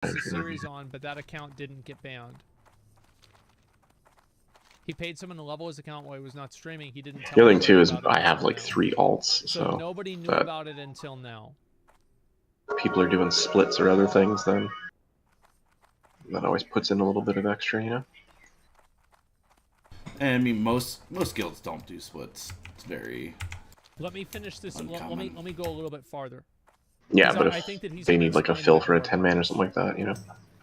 the series on, but that account didn't get banned. He paid someone to level his account while he was not streaming. He didn't tell The other thing too is about it I have until like now. 3 alts, So nobody knew about it until now. People are doing splits or other things, then that always puts in a little bit of extra, you know. And I mean, most guilds don't do splits. It's very. Let me finish this. Let me go a little bit farther. Yeah, but I think that he's they need like a fill for a 10-man or something like that, you know,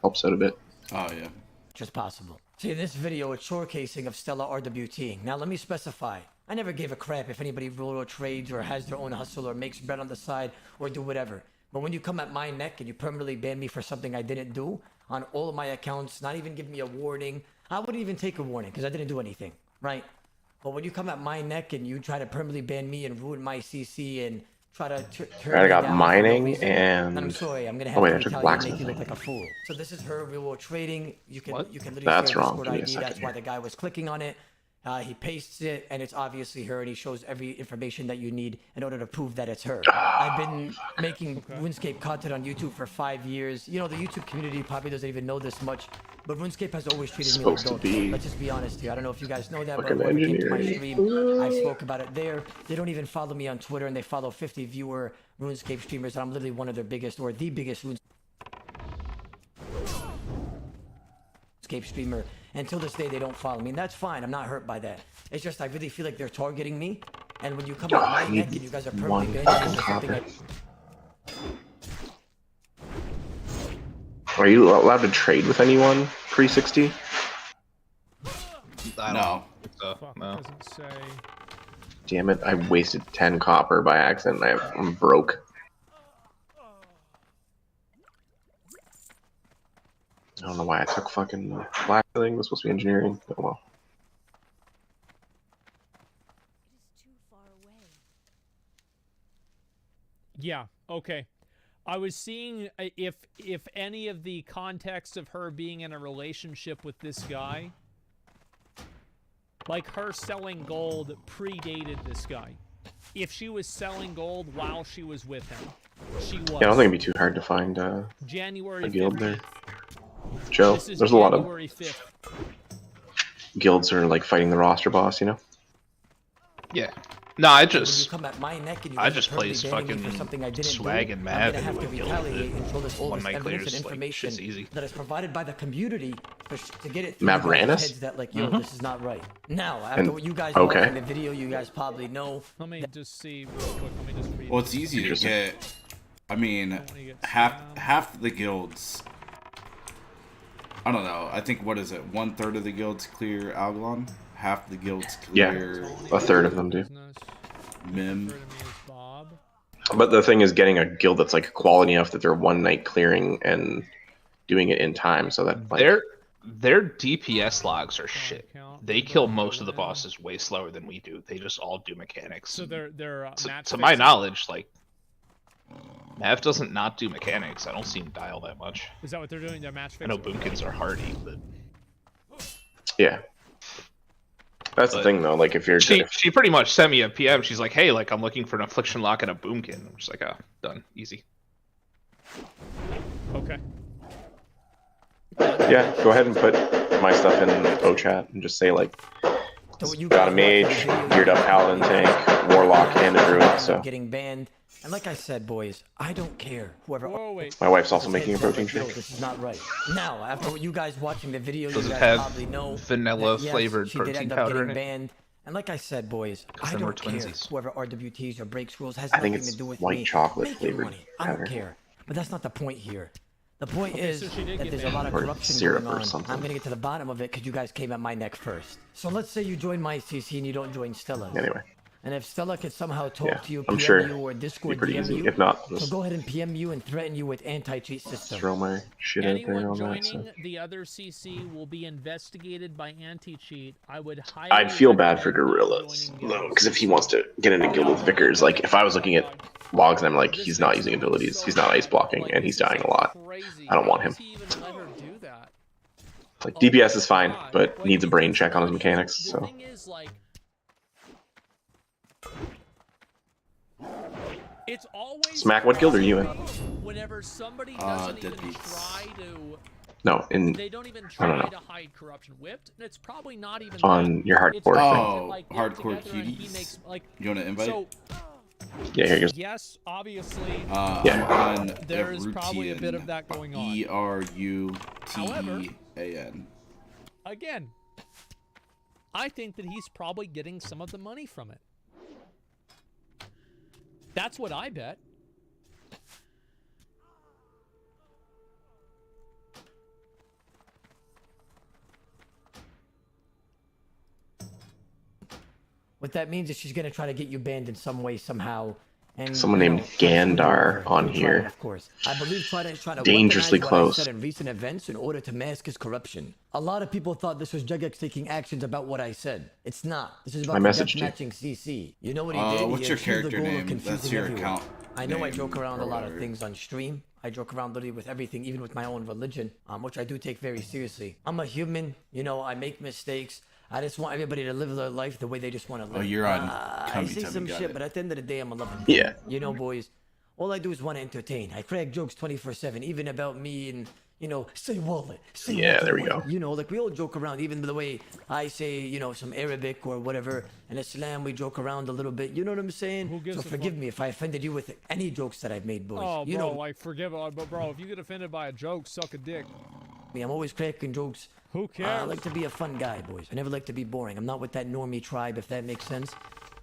helps out a bit. Oh yeah. Just possible. See, in this video, it's showcasing of Stella RWT. Now, let me specify. I never gave a crap if anybody railroad trades or has their own hustle or makes bread on the side or do whatever. But when you come at my neck and you permanently ban me for something I didn't do on all of my accounts, not even give me a warning, I wouldn't even take a warning because I didn't do anything, right? But when you come at my neck and you try to permanently ban me and ruin my CC and try to turn I got me down mining for no reason, and then I'm sorry, I'm gonna have to retaliate and make you look like a fool. So this is her real world trading. You can literally That's share wrong. Discord ID. That's why the guy was clicking on it. He pastes it, and it's obviously her, and he shows every information that you need in order to prove that it's her. I've been making RuneScape content on YouTube for 5 years. You know, the YouTube community probably doesn't even know this much, but RuneScape has always treated me like dogs. Let's just be honest here. I don't know if you guys know that, but whoever came to my stream, I spoke about it there. They don't even follow me on Twitter, and they follow 50 viewer RuneScape streamers, and I'm literally one of their biggest, or the biggest RuneScape streamer. Until this day, they don't follow me, and that's fine. I'm not hurt by that. It's just I really feel like they're targeting me, and when you come at my neck and you guys are permanently banning me for something Are you allowed to trade with anyone pre-60? No. No. Damn it, I wasted 10 copper by accident. I'm broke. I don't know why I took fucking black thing. It was supposed to be engineering. Oh well. Yeah, okay. I was seeing if any of the context of her being in a relationship with this guy, like her selling gold predated this guy. If she was selling gold while she was with him, she was. Yeah, I don't think it'd be too hard to find January a guild 15th. there. Joe, there's a lot of guilds are like fighting the roster boss, you know? Yeah. No, I just plays fucking swag and mad and with guild. One night clears, like, shit's easy. That is provided by the community to get it through Mavranus? heads that like, yo, this is not right. Now, after what you guys watching the video, you guys probably know. Let me just see real quick. Let me just read. Well, it's easy to get. I mean, half the guilds. I don't know. I think what is it? 1/3 of the guilds clear Algalon. Half the guilds clear. Yeah, a third of them do. Mim. But the thing is, getting a guild that's like quality enough that they're one night clearing and doing it in time, so that like, their DPS logs are shit. They kill most of the bosses way slower than we do. They just all do mechanics. So they're to my knowledge, like Mav doesn't not do mechanics. I don't see him dial that much. Is that what they're doing? They're match fixing? I know boomkins are hardy, but yeah. That's the thing, though. Like, if you're she pretty much sent me a PM. She's like, "Hey, like I'm looking for an affliction lock and a boomkin." I'm just like, "Ah, done, easy." Okay. Yeah, go ahead and put my stuff in OChat and just say like, got a mage, geared up paladin tank, warlock, and a druid. So getting banned. And like I said, boys, I don't care. Whoever. My wife's also making a protein shake. This is not right. Now, after you guys watching the video, Does you it guys have probably know vanilla flavored she did protein end up powder getting in it? banned. And like I said, boys, I then we're don't care. twinsies. Whoever RWTs or breaks rules has I think nothing it's to do with white me. chocolate Make your flavored money. I powder. don't care. But that's not the point here. The point is so she did that get there's a banned. lot of Or corruption syrup going or on. something. I'm gonna get to the bottom of it because you guys came at my neck first. So let's say you join my CC and you don't join Stella's. Anyway, And if Stella could somehow talk to you, I'm PM sure you, or Discord pretty DM easy. you, If not, so just go ahead and PM you and threaten you with anti-cheat system. throw my shit out there Anyone on that. joining So. the other CC will be investigated by anti-cheat. I would highly I'd feel bad for recommend Gorillas, joining the other because if he CC. wants to get in a guild with Vickers, like if I was looking at logs and I'm like, he's not using abilities, he's not ice blocking, and he's dying a lot. I don't want him. Like DPS is fine, but needs a brain check on his mechanics. So It's always Smack, what guild are you in? whenever somebody doesn't even deadbeats. try to, No, they don't even I try don't know. to hide corruption. Whipped, and it's probably not even On that. your It's hardcore the thing. fact that, Oh, like, they're hardcore together and he cuties. makes, like, You want to invite? so. Yeah, here goes. Yes, obviously. Yeah. I'm on There is probably a bit of Erutian, that going on. ERUTEAN. Again, I think that he's probably getting some of the money from it. That's what I bet. What that means is she's gonna try to get you banned in some way, somehow. And, Someone named Gandar on here. Of course, I believe trying to Dangerously weaponize what close. I said in recent events in order to mask his corruption. A lot of people thought this was Jagex taking actions about what I said. It's not. This is about I the messaged you. matching CC. You know what he did? What's He your achieved character the goal name? of confusing That's your everyone. account I know I name joke around a or lot of whatever. things on stream. I joke around literally with everything, even with my own religion, which I do take very seriously. I'm a human, you know, I make mistakes. I just want everybody to live their life the way they just want to live. Oh, you're on I Tummy say Tummy, some got shit, it. but at the end of the day, I'm a loving Yeah. You know, boys, all I do is want to entertain. I crack jokes 24/7, even about me and, you know, say wallet. Say Yeah, wallet, there we wallet. go. You know, like we all joke around, even the way I say, you know, some Arabic or whatever. In Islam, we joke around a little bit. You know what I'm saying? Who gives So a forgive fuck? me if I offended you with any jokes that I've made, boys. Oh, you bro, know like, forgive it, but bro, if you get offended by a joke, suck a dick. me. I'm always cracking jokes. Who I cares? like to be a fun guy, boys. I never like to be boring. I'm not with that normie tribe, if that makes sense.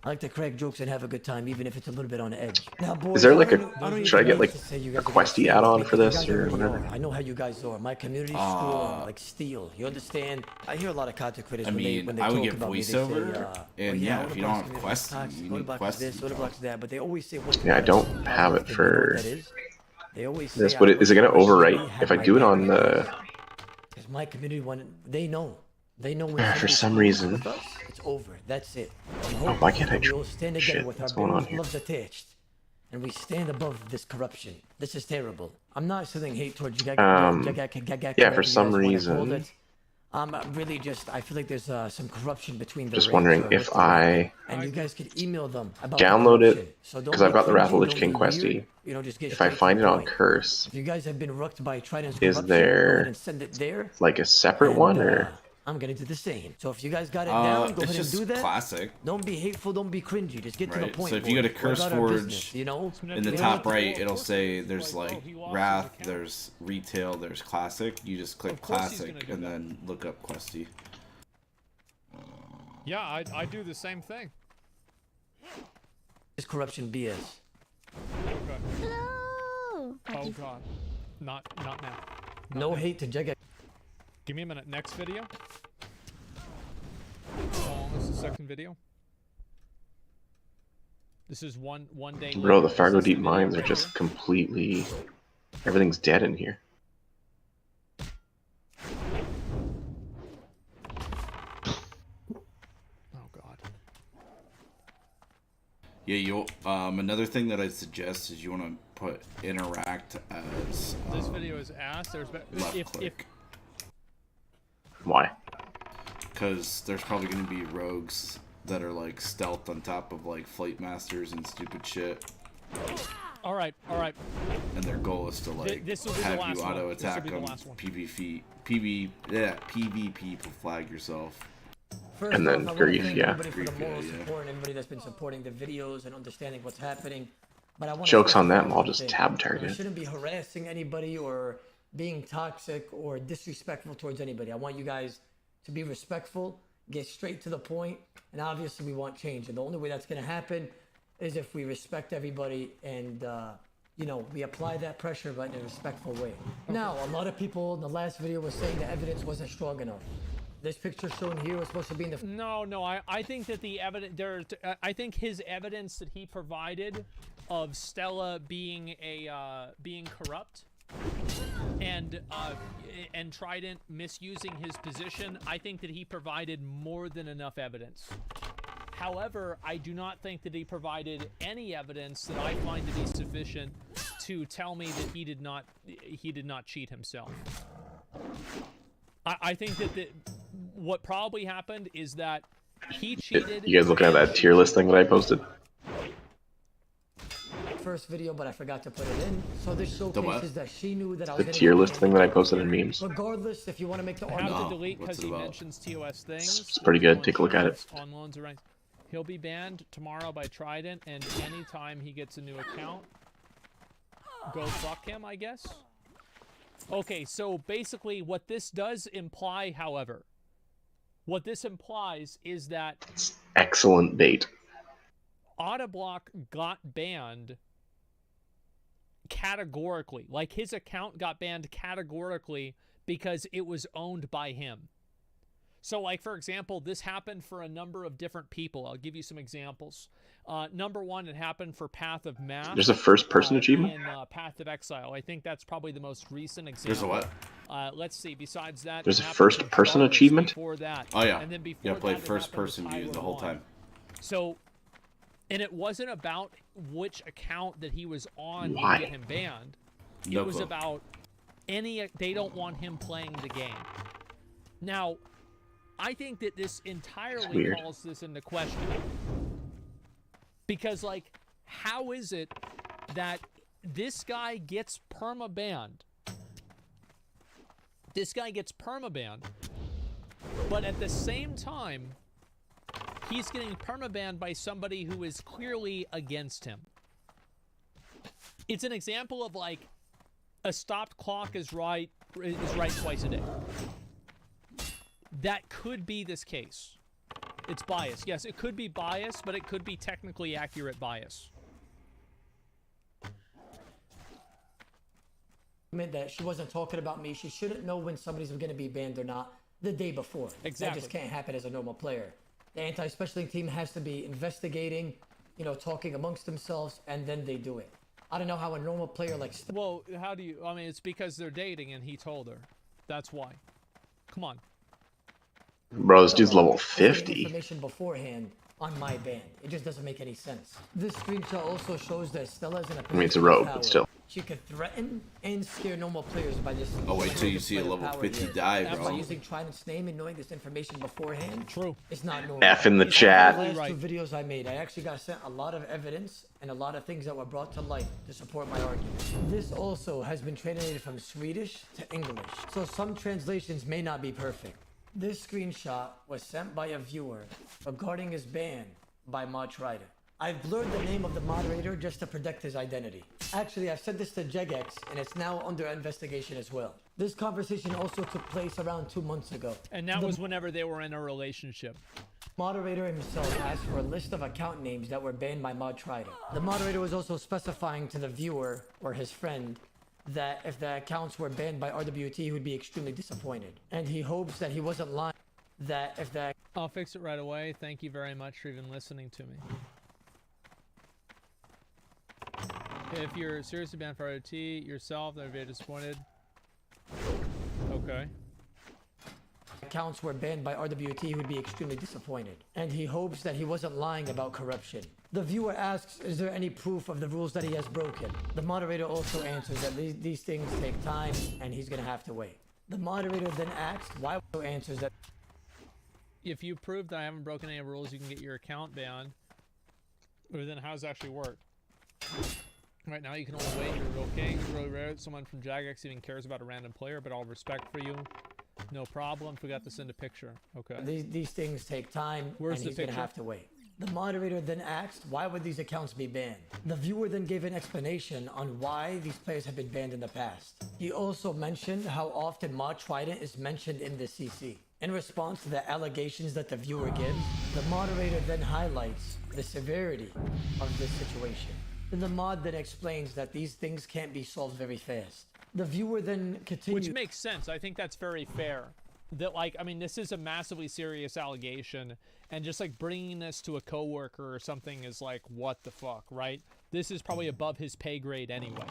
I like to crack jokes and have a good time, even if it's a little bit on edge. Now, boys, Is there like I don't should I even get need like to say you a guys are questy gonna add-on feel for like this you guys or already whatever? are. I know how you guys are. My community's strong, like steel. You understand? I hear a lot of content creators I when mean, they I would talk get about me, they say, voiceover, and oh, yeah, if you don't have Autobots quests, toxic, you need Autobots quests this, to Autobots that, but they always say one Yeah, I thing don't that's have it positive. You know what for that is? They always say this, but is it gonna overwrite if I do it on the? Because my community they know. They know when For somebody some screws reason. with us, it's over. That's it. Why can't I We all stand together shit, with our what's going on bare here? gloves attached, and we stand above this corruption. This is terrible. I'm not sending hate towards Yeah, whatever for you some guys wanna call reason. it. Really just, I feel like there's some corruption between the Just ranks wondering or if with the rank. I And you guys could email them about download the it, corruption. So don't 'cause I've be got the Wrath of cringy, Lich don't King be questy. weird. You know, just get If I straight to find the it on point. Curse, If you guys have been rooked by Trident's Is corruption, there, go ahead and send it there. like a separate And, one or? I'm gonna do the same. So if you guys got it down, go It's ahead and just do that. classic. Don't be hateful, don't be cringy. Just get to the Right, point. so if you go to boys. We're about our CurseForge, business, you know? In the Yeah, top but right, of it'll course say it's there's like, like oh, he lost his Wrath, account. there's Retail, there's Classic. You just click Of course he's Classic gonna do and that. then look up Questy. Yeah, I do the same thing. This corruption BS. Okay. Hello. Oh god. Not now. No now. hate to Jega. Give me a minute. Next video. Oh, this is the second video. This is one day. Bro, later. the Fargo This is the Deep video Mines are right just here. completely. Everything's dead in here. Oh god. Yeah, you'll. Another thing that I suggest is you want to put interact as This video is ass. There's left if click, Why? because there's probably gonna be rogues that are like stealth on top of like flight masters and stupid shit, all right. and their goal is to like this will be the have last you one. auto This will attack be the them, last one. PvP flag yourself. First And then off, I wanna grief, thank yeah. everybody for the Grief, yeah, moral yeah. support and everybody that's been supporting the videos and understanding what's happening. But I want Joke's on them, I'll just tab target. You shouldn't be harassing anybody or being toxic or disrespectful towards anybody. I want you guys to be respectful, get straight to the point, and obviously we want change. And the only way that's going to happen is if we respect everybody and you know, we apply that pressure but in a respectful way. Now, a lot of people in the last video were saying the evidence wasn't strong enough. This picture shown here was supposed to be in the No. I think that the evidence I think his evidence that he provided of Stella being being corrupt and Trident misusing his position, I think that he provided more than enough evidence. However, I do not think that he provided any evidence that I find to be sufficient to tell me that he did not cheat himself. I think that what probably happened is that he cheated. You guys looking at that tier list thing that I posted? first video, but I forgot to put it in. So this showcases that she knew that I was The tier list thing that I posted in memes. Regardless, if you want to make the I have argument, to delete what's because it he about? mentions TOS things. It's pretty good. Take a look at it. On loans or ranks. He'll be banned tomorrow by Trident, and anytime he gets a new account, go fuck him, I guess. Okay, so basically what this does imply, however, what this implies is that Excellent bait. Autoblock got banned categorically. Like, his account got banned categorically because it was owned by him. So, like, for example, this happened for a number of different people. I'll give you some examples. Number one, it happened for Path of Math. There's a first-person achievement? In Path of Exile. I think that's probably the most recent example. There's a what? Let's see. Besides that, There's it a happened first-person to Jarvis achievement? before that. Oh yeah. And then before Yeah, play that, it first happened to person view the Tyler whole 1. time. So, and it wasn't about which account that he was on Why? to get him banned. No It was clue. about they don't want him playing the game. Now, I think that this entirely weird. calls this into question. Because, like, how is it that this guy gets perma-banned? This guy gets perma-banned, but at the same time, he's getting perma-banned by somebody who is clearly against him. It's an example of, like, a stopped clock is right twice a day. That could be this case. It's bias. Yes, it could be bias, but it could be technically accurate bias. that she wasn't talking about me. She shouldn't know when somebody's going to be banned or not the day before. Exactly. That just can't happen as a normal player. The anti-specialing team has to be investigating, you know, talking amongst themselves, and then they do it. I don't know how a normal player like... Well, how do you... I mean, it's because they're dating and he told her. That's why. Come on. Bro, this dude's level was getting 50. information beforehand on my ban. It just doesn't make any sense. This screenshot also shows that Stella's in a position I mean, it's a of rogue, power. but still. She could threaten and scare normal players by just... Oh, wait till you see a level 50 die, By bro. using Trident's name and knowing this information beforehand. True. It's not normal. F in the The chat. last Right. 2 videos I made, I actually got sent a lot of evidence and a lot of things that were brought to light to support my argument. This also has been translated from Swedish to English, so some translations may not be perfect. This screenshot was sent by a viewer regarding his ban by Mod Trident. I've blurred the name of the moderator just to protect his identity. Actually, I've sent this to Jegex, and it's now under investigation as well. This conversation also took place around 2 months ago. And that was whenever they were in a relationship. Moderator himself asked for a list of account names that were banned by Mod Trident. The moderator was also specifying to the viewer or his friend that if the accounts were banned by RWT, he would be extremely disappointed. And he hopes that he wasn't lying, that if the... I'll fix it right away. Thank you very much for even listening to me. If you're seriously banned for RWT yourself, then I'd be very disappointed. Okay. accounts were banned by RWT, he would be extremely disappointed. And he hopes that he wasn't lying about corruption. The viewer asks, is there any proof of the rules that he has broken? The moderator also answers that these things take time and he's gonna have to wait. The moderator then asks why answers that if you prove that I haven't broken any rules, you can get your account banned. But then how does it actually work? Right now you can only wait. You're a real king. It's really rare that someone from Jagex even cares about a random player, but all respect for you. No problem. Forgot to send a picture. Okay. these things take time Where's and the he's gonna picture? have to wait. The moderator then asked, why would these accounts be banned? The viewer then gave an explanation on why these players have been banned in the past. He also mentioned how often Mod Trident is mentioned in the CC. In response to the allegations that the viewer gives, the moderator then highlights the severity of this situation. Then the mod then explains that these things can't be solved very fast. The viewer then continues... Which makes sense. I think that's very fair. That, like, I mean, this is a massively serious allegation, and just, like, bringing this to a coworker or something is like, what the fuck, right? This is probably above his pay grade anyway.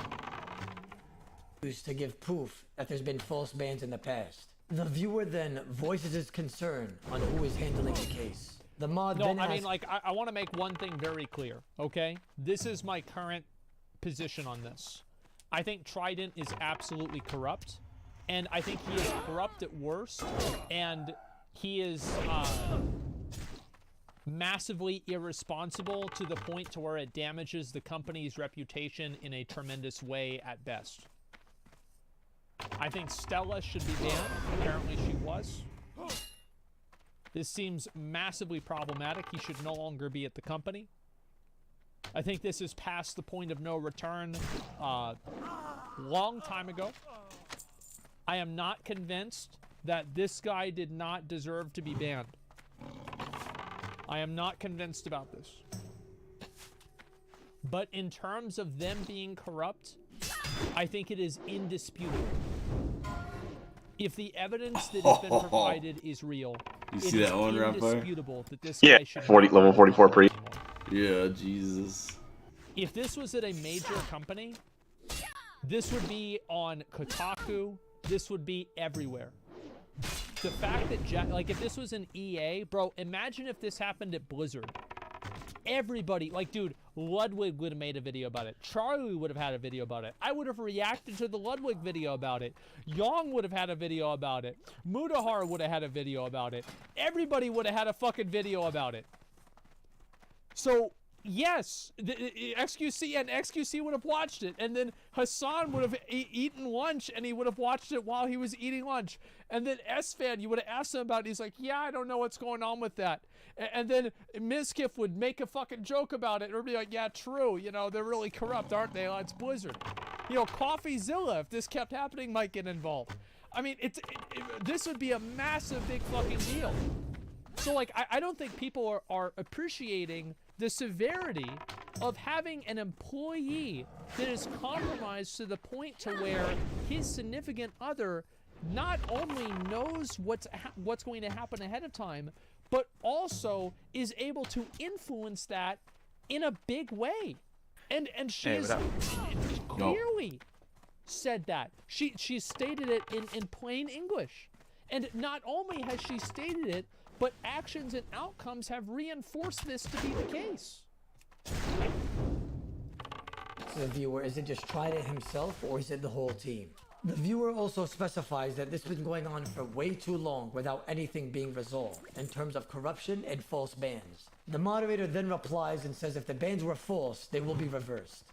To give proof that there's been false bans in the past. The viewer then voices his concern on who is handling the case. The mod No, then I asks... mean, like, I want to make one thing very clear, okay? This is my current position on this. I think Trident is absolutely corrupt, and I think he is corrupt at worst, and he is, massively irresponsible to the point to where it damages the company's reputation in a tremendous way at best. I think Stella should be banned. Apparently she was. This seems massively problematic. He should no longer be at the company. I think this is past the point of no return long time ago. I am not convinced that this guy did not deserve to be banned. I am not convinced about this. But in terms of them being corrupt, I think it is indisputable. If the evidence that has been provided is real, You see that one, Rapper? indisputable that this Yeah, guy should 40 not level be 44 banned priest. anymore. Yeah, Jesus. If this was at a major company, this would be on Kotaku. This would be everywhere. The fact that, like, if this was an EA, bro, imagine if this happened at Blizzard. Everybody, like, dude, Ludwig would have made a video about it. Charlie would have had a video about it. I would have reacted to the Ludwig video about it. Yong would have had a video about it. Mudahar would have had a video about it. Everybody would have had a fucking video about it. So, yes, the XQC and XQC would have watched it, and then Hassan would have eaten lunch, and he would have watched it while he was eating lunch. And then S-Fan, you would have asked him about it. He's like, yeah, I don't know what's going on with that. And then Mizkif would make a fucking joke about it, or be like, yeah, true, you know, they're really corrupt, aren't they? It's Blizzard. You know, CoffeeZilla, if this kept happening, might get involved. I mean, this would be a massive, big fucking deal. So, like, I don't think people are appreciating the severity of having an employee that is compromised to the point to where his significant other not only knows what's going to happen ahead of time, but also is able to influence that in a big way. And she has clearly said that. She stated it in plain English. And not only has she stated it, but actions and outcomes have reinforced this to be the case. To the viewer, is it just Trident himself, or is it the whole team? The viewer also specifies that this has been going on for way too long without anything being resolved in terms of corruption and false bans. The moderator then replies and says if the bans were false, they will be reversed.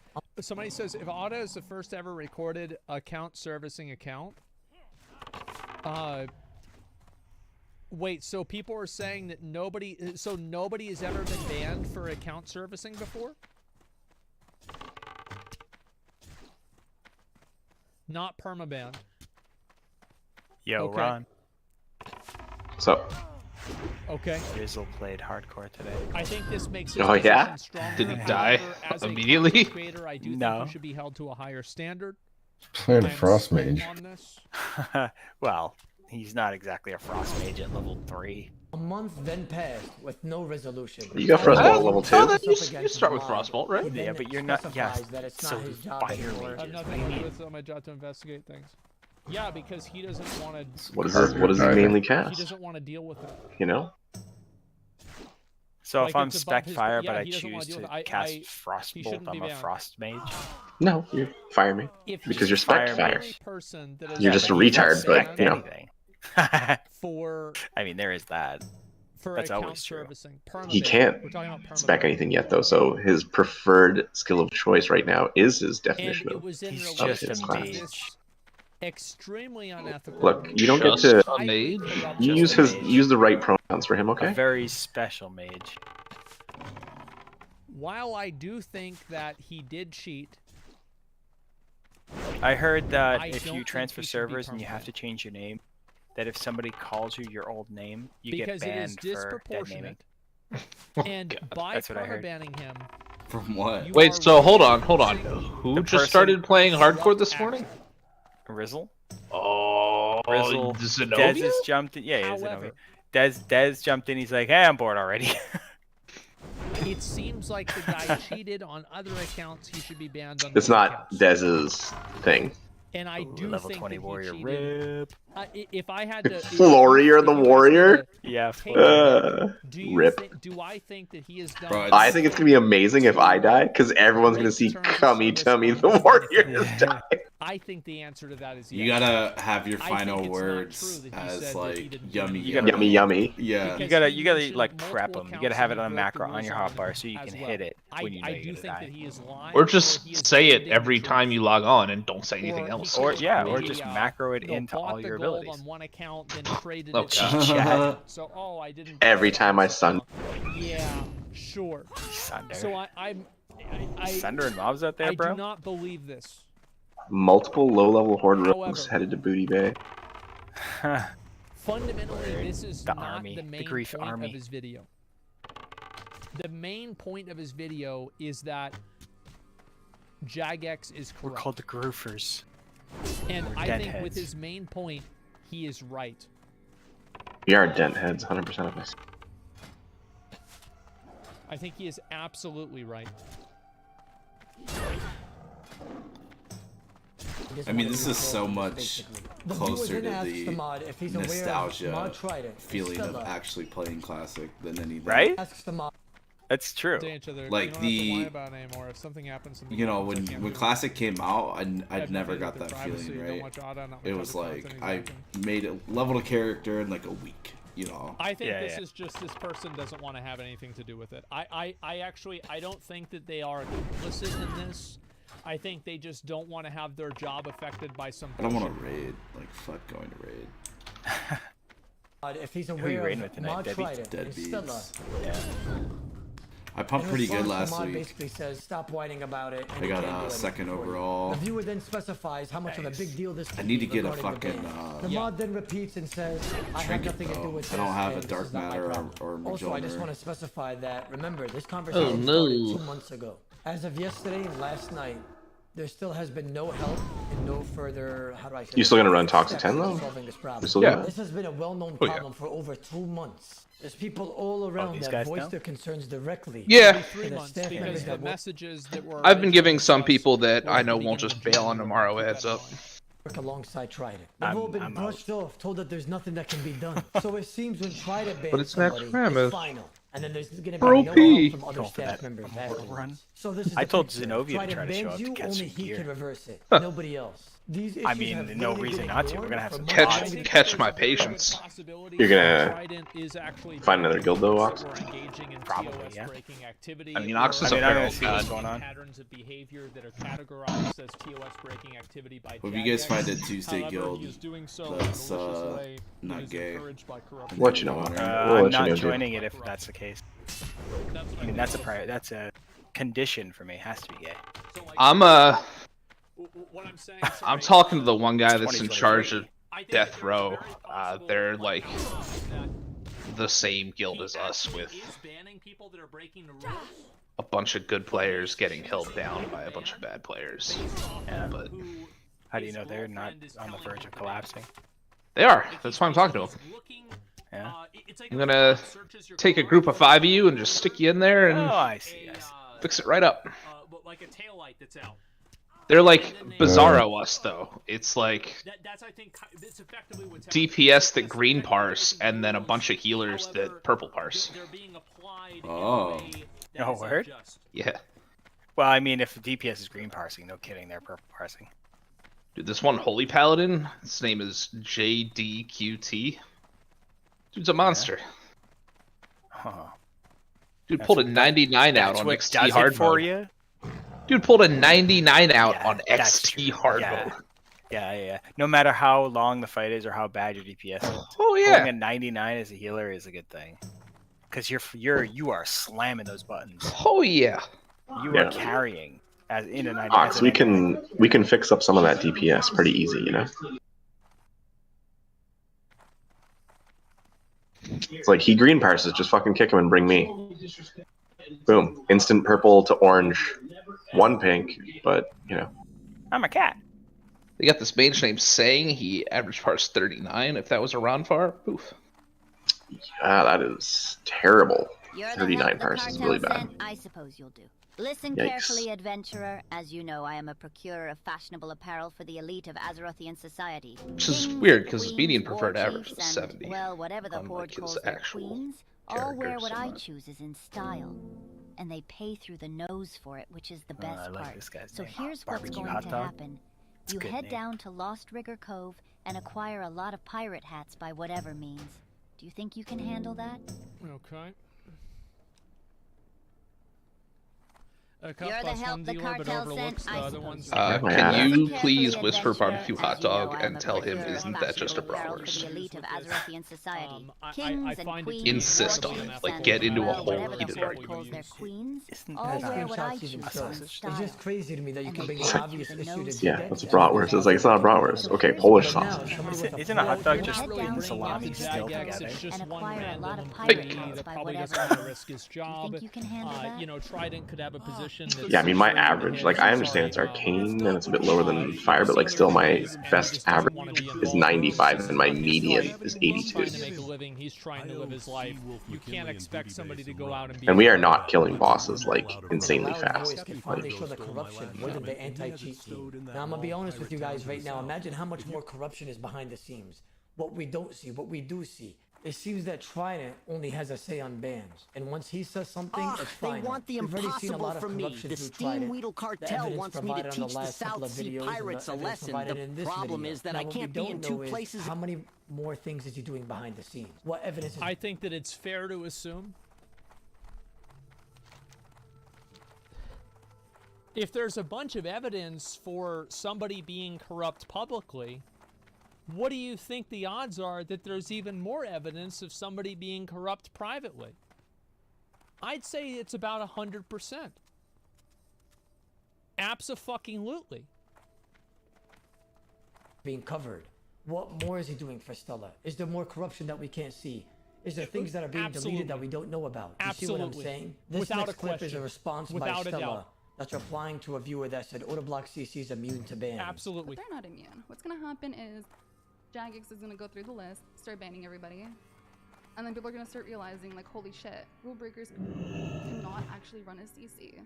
Somebody says, if Auto is the first ever recorded account servicing account, wait, so people are saying that nobody has ever been banned for account servicing before? Not permabanned. Yo, Okay. Ron. So, Okay. Rizzle played hardcore today. I think this makes his Oh, yeah? position stronger. Did he die However, as a immediately? content creator, I do No. think he should be held to a higher standard. Playing a I am Frost split Mage. on this. Well, he's not exactly a Frost Mage at level 3. A month then passed with no resolution. You got Frostbolt at level 2? Oh, then you start with Frostbolt, right? He then Yeah, but you're not- specifies yes, that it's so not his do job fire anymore. I have mages. nothing to do with it on my job to investigate things. Yeah, because he doesn't want to. What does he mainly He cast? doesn't want to deal with it. You know? So Like, if I'm it's above spec his- fire, yeah, but I he doesn't wanna choose deal to with it. cast he Frostbolt, shouldn't I'm be a banned. Frost Mage. No, you fire me. If Because you're he's spec the fire. only person that is You're just a but he's not retard, but, spec you know. anything. for I mean, there is that. That's account always true. servicing. Permaban. He can't We're talking about spec permaban. anything yet, though, so his preferred skill of choice right now is his And definition it of. was in He's relation just a to mage. this extremely unethical. Look, you don't get Just to a mage? you Just use a mage. use the right pronouns for him, A okay? very special mage. While I do think that he did cheat, I heard that I if don't you think transfer he should be servers and you have permanent. to change your name, that if somebody calls you your old name, you because get it is banned for dead naming. disproportionate, and by That's what I heard. permabanning him, From what? you Wait, are so hold on. reinforcing Who The just person- started playing hardcore corrupt this morning? action. Rizzle? Oh, Rizzle. Dez Zenobia? has jumped in. Yeah, yeah, However, Zenobia. Dez jumped in. He's like, hey, I'm bored already. it seems like the guy cheated on other accounts. He should be banned on It's those not accounts. Dez's thing. And I do Level think 20 that warrior he cheated. rip. If I had to, Florier the warrior? Yeah, Take Florier. do you Rip. do I think that he has done? Bro, I think it's gonna be amazing if I die, because everyone's gonna see Cummy Tummy the warrior die. I think the answer to that is yes. You gotta have your I final think it's not words true that he as said that he like didn't do yummy, anything. Yummy, yummy. Yeah. Because You gotta he like mentioned prep multiple them. You gotta accounts have and it on he a broke the macro on rules your on hotbar so you as can well. hit it when you know I you're do gonna think die. that he is lying. Or he just is say it demanding every the time truth. you log on and don't say anything Or else. he Or could yeah, or maybe, just macro it you know, into bought all the your gold abilities. on one account, then traded Oh, it. God. Chat. So I didn't. Every buy time I this stun. account. Yeah, sure. Sunder. So Sundering mobs out there, I bro? do not believe this. Multiple low-level horde rogues However- headed to Booty Bay. Fundamentally, Word. this is The not army, the the main grief point army. of his video. The main point of his video is that Jagex is We're corrupt. called the Groofers. And we're I think with deadheads. his main point, he is right. We are dent heads, 100% of us. I think he is absolutely right. I mean, this is so much closer to the nostalgia feeling of actually playing Classic than anything. Right? Asks the mod. That's true. To each other, Like you don't have to worry the- about it anymore. If something happens, something You know, happens, I when can't when do Classic came out, anything. I'd never I've got made it that their privacy, feeling, don't right? watch Ada, not It much was other like content, I exactly. made a leveled a character in like a week. You know. I think Yeah, this yeah. is just this person doesn't want to have anything to do with it. I actually I don't think that they are complicit in this. I think they just don't want to have their job affected by some. I don't want bullshit. to raid. Like fuck going to raid. If he's you aware raiding of with tonight, mod Deadbeats? Trident and Stella. Deadbeats. Yeah. I pumped pretty good last mod week. basically says stop whining about it. And I you got can't do a second anything for you. overall. The viewer then specifies how much of a big deal this I could need be to get a regarding the fucking, ban. The Yeah. mod then repeats and says, I have trinket, nothing to do though. with I don't this, have a and this dark is not my matter problem. or Also, I just Majoner. want to specify that, remember, this conversation no. started 2 months ago. As of yesterday and last night, there still has been no help and no further, how do I say You still this, gonna run Toxic steps 10 in though? solving this problem. You still Yeah. doing This has been a well-known Oh, yeah. problem for over 2 months. There's people all around these that guys voice know? their concerns directly. Yeah. Every 3 The months staff because members the that work- messages that were. I've been giving originally some to us people that was I the know won't beginning just of bail on January. tomorrow Keep heads that in up. mind. Work alongside Trident. They've all been I'm brushed off, told that there's nothing that can be done. So it seems when Trident bans But it's not somebody, premise. it's final. And then there's going to be Bro no P. help from other Going for staff that members immortal afterwards. run. So this is I the told picture. Zenobia to Trident try to show bans up to you, get only some he gear. can reverse it. Nobody else. These issues I mean, have no literally reason been not to. We're ignored gonna have for some months. I think Catch there's my a very good patience. possibility You're that gonna Trident is actually find another guild though, that Ox? we're engaging in Probably, TOS yeah. breaking activity. I mean, Ox is I a mean, I'm feral gonna see what's god. going on. Patterns of behavior that are categorized as TOS breaking activity by Well, if you guys Jagex. find a Tuesday However, guild he is doing so that's, in a malicious way that not is gay, encouraged by corrupt We'll let you know. We'll We'll I'm let you not know, dude. joining it if that's the case. That's what I mean, that's a condition for me. It has to be gay. So, like, I'm what I'm saying. I'm sorry, talking to the one guy that's in 2023. charge of I think Death that there's a Row. very possible They're like that the same guild he as us actually with is banning people that are breaking the rules. a bunch of good players getting held down by a bunch of bad players. Yeah. But Who How do you his know they're not girlfriend is on the telling verge him of to collapsing? they are. If That's he's- why I'm talking to if them. he's looking, Yeah. it's like I'm if gonna someone searches your take a car group of for 5 of you and just stick you in there Oh, and I see. I see. fix it right up. but like a taillight that's out. They're like Bizarro us though. It's like That's I think it's effectively what's DPS that green parse and then a bunch of healers that purple parse. They're being applied Oh. in a way that Oh, is word? unjust. Yeah. Well, I mean, if DPS is green parsing, no kidding, they're purple parsing. Dude, this one Holy Paladin, his name is JDQT. Dude's a monster. Huh. Dude pulled a 99 out That's on what XT does hard it for mode. you. Dude pulled a 99 out Yeah, on that's XT true. hard Yeah. mode. Yeah. No matter how long the fight is or how bad your DPS is, Oh pulling yeah. a 99 as a healer is a good thing. Because you are slamming those buttons. Oh yeah. You Yeah. are carrying as in a 99. Ox, we can fix up some of that DPS pretty easy, you know. It's like he green parses, just fucking kick him and bring me. Boom, instant purple to orange, one pink, but you know. I'm a cat. They got this mage named Sang. He average parse 39. If that was a Ronfar, poof. That is terrible. You're the 39 help the parse is cartel really bad. sent, I suppose you'll do. Listen Yikes. carefully, adventurer. As you know, I am a procurer of fashionable apparel for the elite of Azerothian society. Which is Kings, weird, 'cause his queens, median preferred war average chiefs, was and, 70, well, whatever the unlike horde his calls their actual queens, all wear character, what so I not- choose is in style. And they pay through the nose for it, which is the best I like part. this guy's So name. here's what's Barbecue going hot to dog. happen. You good head name. down to Lost Rigger Cove and acquire a lot of pirate hats by whatever means. Do you think you can handle that? Okay. You're the help the cartel sent, I suppose. Can you please Carefully whisper adventurer, barbecue as hot you know, dog I am and a tell him procure of isn't that just a fashionable apparel for bratwurst? the elite of Azerothian society. I Kings and find it to queens, be Insist on it. warlords, Like, and, get into a well, whole whatever the heated Horde argument. calls their queens, Isn't all that wear what I Screenshots even choose show. in It's style. just crazy to me that you And can they bring an don't obvious even issue know to it's Yeah, Jagex that's a and bratwurst. It's like, it's not a bratwurst. Okay, Polish But now, sausage. somebody with Isn't a hot dog We're just not really eating bringing salami up still Jagex, together? it's just And one acquire a random lot of employee pirate that by probably whatever doesn't want to means. risk his Do you job. think you can handle that? You know, Trident could have a position that's Yeah, I mean, my straight into average, his- like, I understand it's sorry, arcane and it's a bit lower than fire, but, like, still my best average is 95 and my median is He's 82. trying to make a living. He's trying to live his life. You can't expect somebody to go out and be. And we are not killing bosses, like, insanely Loud fast. voice can finally show the corruption more than the anti-cheat team. Now I'm gonna be honest with you guys right now. Imagine how much more corruption is behind the scenes. What we don't see, what we do see. It seems that Trident only has a say on bans, and once he says something, it's fine. They want the We've already seen a impossible lot of from me. corruption The through Steam Trident. Weedle The cartel evidence wants me to provided on the teach the last couple South of Sea videos and pirates the a evidence lesson. provided The in this problem video. is that Now, I what we can't be don't in two know is places. how many more things is he doing behind the scenes? What evidence is I think that it's fair to assume if there's a bunch of evidence for somebody being corrupt publicly, what do you think the odds are that there's even more evidence of somebody being corrupt privately? I'd say it's about 100%. Abso-fucking-lutely. being covered? What more is he doing for Stella? Is there more corruption that we can't see? Is there things that are being deleted that we don't know about? You see what I'm Absolutely. saying? This Without next a clip is question. a response Without by a Stella doubt. that's replying to a viewer that said Autoblock CC is immune to bans. Absolutely. They're not immune. What's gonna happen is Jagex is gonna go through the list, start banning everybody, and then people are gonna start realizing, like, holy shit, rule breakers cannot actually run a CC.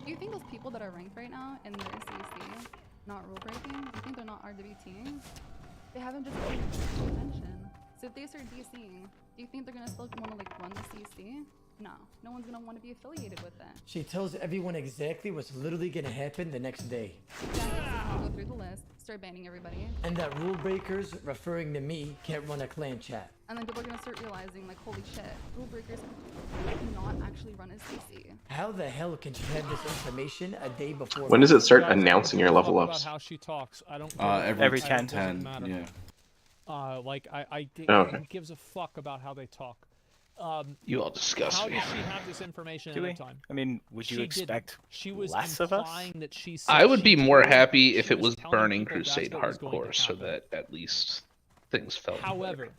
Do you think those people that are ranked right now in their CC, not rule breaking, do you think they're not RWTing? They haven't just been paying attention. So if they start DCing, do you think they're gonna still want to, like, run the CC? No. No one's gonna want to be affiliated with that. She tells everyone exactly what's literally gonna happen the next day. Jagex is gonna go through the list, start banning everybody, And that rule breakers, referring to me, can't run a clan chat. and then people are gonna start realizing, like, holy shit, rule breakers cannot actually run a CC. How the hell can she have this information a day before? When does it start Guys, I don't announcing your give a level fuck ups? about how she talks. I don't. Every I- 10. it doesn't matter. Yeah. Okay. Who gives a fuck about how they talk? You all disgust How me. does she have this information Do at we? a time? I mean, would you She didn't. expect She was less of us? implying that she I said would she be more told- happy she if it was telling Burning people that's Crusade what was going to hardcore, so happen. that at least things felt However, better.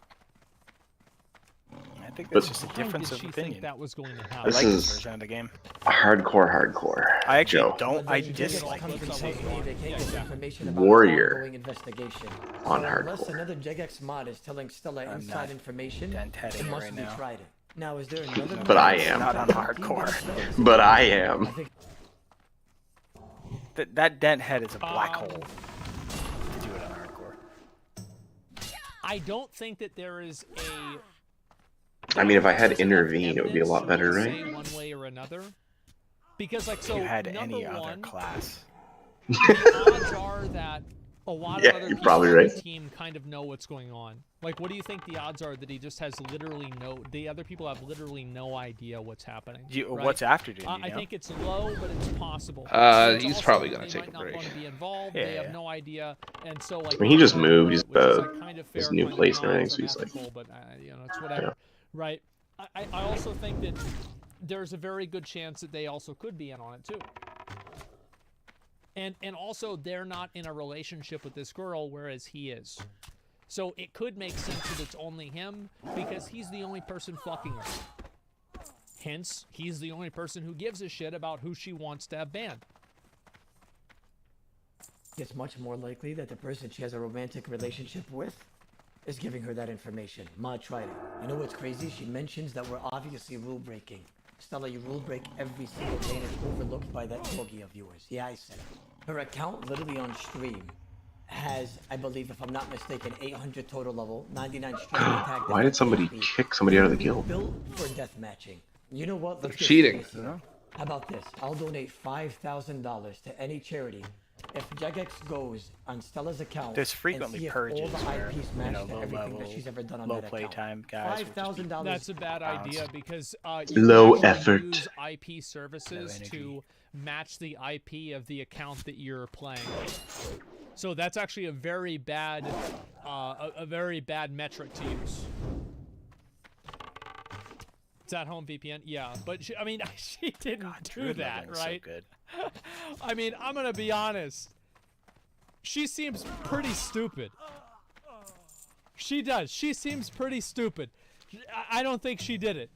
I think But- that's just a why difference did of she think opinion. that was going to I happen? This like this is- version of the game. Hardcore. I actually Joe. don't. I But then Jagex dislike comes it. and tells me they can't get information about Warrior an ongoing investigation. on So unless hardcore. another Jagex mod is telling Stella I'm inside not information, dent heading it it must right be now. Trident. Now, is there another? But I mod am. Not on that hardcore. But I I am. think That dent head is a black Um, hole. To do it on hardcore. I don't think that there is a. I mean, if I had there's enough intervene, it would be a lot evidence better, to right? say one way or another. Because, like, If so you had number any other one, class. the odds are that a lot Yeah, of other you're people probably on right. the team kind of know what's going on. Like, what do you think the odds are that he just has literally the other people have literally no idea what's happening? right? What's after duty? I think it's low, but it's possible. It's He's also- probably gonna they take might a not break. want to be involved. Yeah, They have yeah. no idea, and so like. I mean, he just moved. He's, which is, like, kind of his fair, new kind of place and not, everything, so he's, like- unethical, but you know, it's whatever, right? I also think that there's a very good chance that they also could be in on it too. And also they're not in a relationship with this girl, whereas he is. So it could make sense that it's only him because he's the only person fucking her. Hence, he's the only person who gives a shit about who she wants to have banned. it's much more likely that the person she has a romantic relationship with is giving her that information. Ma tried it. You know what's crazy? She mentions that we're obviously rule breaking. Stella, you rule break every single day and it's overlooked by that doggy of yours. Yeah, I said it. Her account literally on stream has, I believe, if I'm not mistaken, 800 total level, 99 stream attack. Why did somebody kick somebody out of the guild? Built for death matching. You know what? Let's They're get cheating. serious here. How about this? I'll donate $5,000 to any charity If Jagex goes on Stella's account, There's frequently and see if purges all the where, IPs you match know, to low everything level, that she's ever done on low that play account. time guys will just be $5,000. That's a bad bounced. idea because you Low can actually effort. use IP services energy. to match the IP of the account that you're playing. So that's actually a very bad, a very bad metric to use. Is that home VPN? Yeah, but I mean, she didn't God, do Druid that, leveling's so right? good. I mean, I'm gonna be honest. She seems pretty stupid. She does. She seems pretty stupid. I don't think she did it.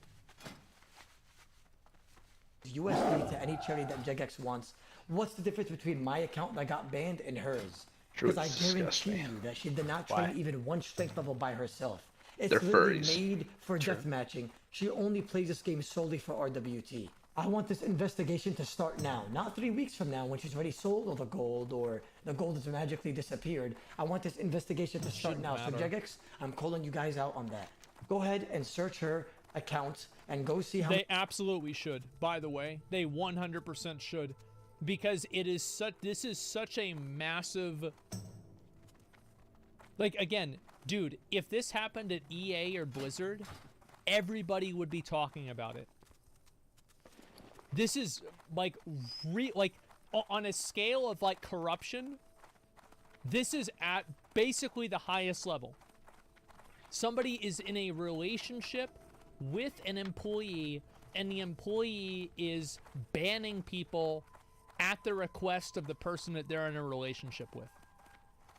USD to any charity that Jagex wants. What's the difference between my account that got banned and hers? Druid Because I disgusts guarantee me. you that she did not Why? train even one strength level by herself. It's They're literally furries. made for deathmatching. She only plays this game solely for RWT. I want this investigation to start now, not 3 weeks from now when she's already sold all the gold or the gold has magically disappeared. I want this investigation to start now. So Jagex, I'm calling you guys out on that. Go ahead and search her account and go see how They absolutely should. By the way, they 100% should, because it is such. This is such a massive. Like again, dude, if this happened at EA or Blizzard, everybody would be talking about it. This is like on a scale of like corruption. This is at basically the highest level. Somebody is in a relationship with an employee, and the employee is banning people at the request of the person that they're in a relationship with.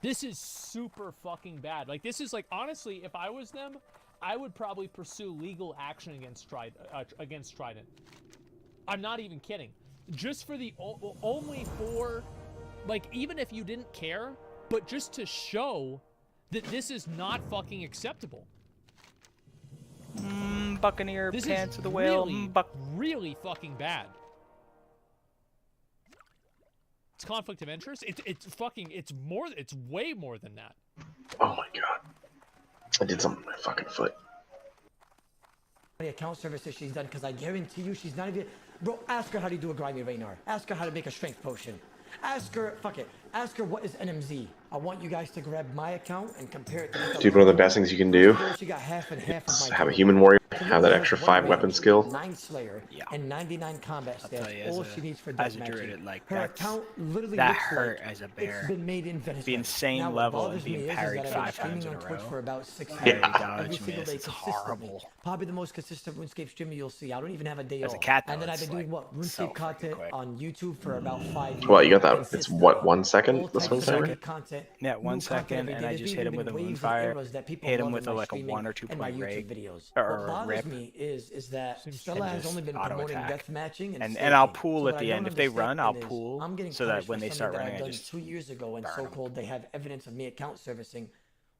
This is super fucking bad. Like, this is like, honestly, if I was them, I would probably pursue legal action against Trident. I'm not even kidding. Just for the only for, like, even if you didn't care, but just to show that this is not fucking acceptable. Buccaneer This pants is of the whale. really, really fucking bad. It's conflict of interest. It's way more than that. Oh my god. I did something with my fucking foot. many account services she's done, because I guarantee you she's not even... Bro, ask her how to do a grimy Raynar. Ask her how to make a strength potion. Ask her, fuck it. Ask her what is NMZ. I want you guys to grab my account and compare it to... Dude, one of the best things you can do She got half and half is of my have a total. human warrior, So have that has extra 1 5 weapon range, skill. 9 slayer, and 99 combat I'll tell stats. you, as All a- she needs for as a deathmatching. druid, like, Her that's- account literally that looks hurt like as a bear. it's been made in Venezuela. Being same Now, what level and bothers being me is parried that I've 5 been streaming times in on a Twitch row. for about 6 Parry, years. dodge, Every single miss, day it's consistently. horrible. Probably the most consistent RuneScape streamer you'll see. I don't even have a day As a off. cat, though, And then I've it's, been doing like, what? RuneScape so freaking content quick. on YouTube for about 5 years. Well, you got that. It's consistently. what, 1 second? All The types swing of timer? wicked content, Yeah, 1 new content second, every and day. I There's just been hit him even with a waves and Moonfire, eras that people hit him love with in a, my like, a streaming 1 or 2 and my point YouTube raid, videos. or What bothers rip. me is that Seems Stella has just only been auto promoting attack. deathmatching And staking. I'll pool So at what the I end. don't If they run, I'll understand is pool I'm getting so that punished when for they something start that running, I've I done just 2 years ago, and burn 'em. so-called they have evidence of me account servicing,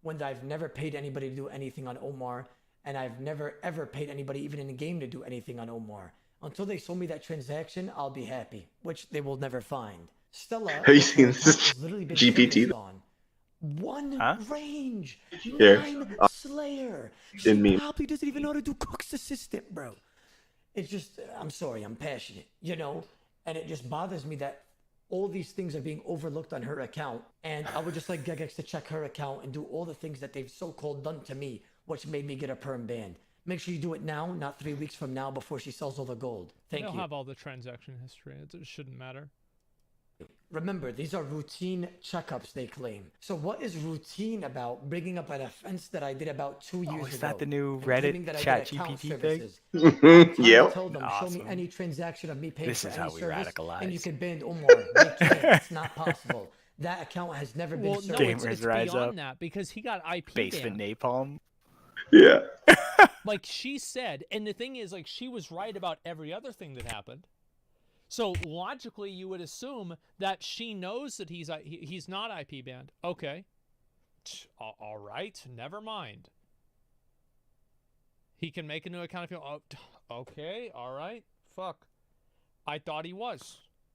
when I've never paid anybody to do anything on Omar, and I've never ever paid anybody even in the game to do anything on Omar. Until they show me that transaction, I'll be happy, which they will never find. Stella, Have you her seen account this has literally been GPT? focused on 1 Huh? range, Here, 9 slayer. She in me. probably doesn't even know how to do Cook's Assistant, bro. It's just, I'm sorry, I'm passionate, you know? And it just bothers me that all these things are being overlooked on her account. And I would just like Gegex to check her account and do all the things that they've so-called done to me, which made me get a perm ban. Make sure you do it now, not 3 weeks from now before she sells all the gold. Thank They'll you. have all the transaction history. It shouldn't matter. Remember, these are routine checkups, they claim. So what is routine about bringing up an offense that I did about 2 years ago? is that the new and claiming Reddit that I did chat account GPT thing? services? I'm trying to Yep. tell them, show me Awesome. any transaction of me paying This for is any how we service, and you radicalize. can ban Omar. They can't. It's not possible. That account has never been Well, no, served. it's Gamers rise beyond up. that because he got IP Basement banned. napalm. Yeah. Like she said, and the thing is, like, she was right about every other thing that happened. So logically, you would assume that she knows that he's not IP banned. Okay, all right, never mind. He can make a new account if you. Oh, okay, all right. Fuck, I thought he was.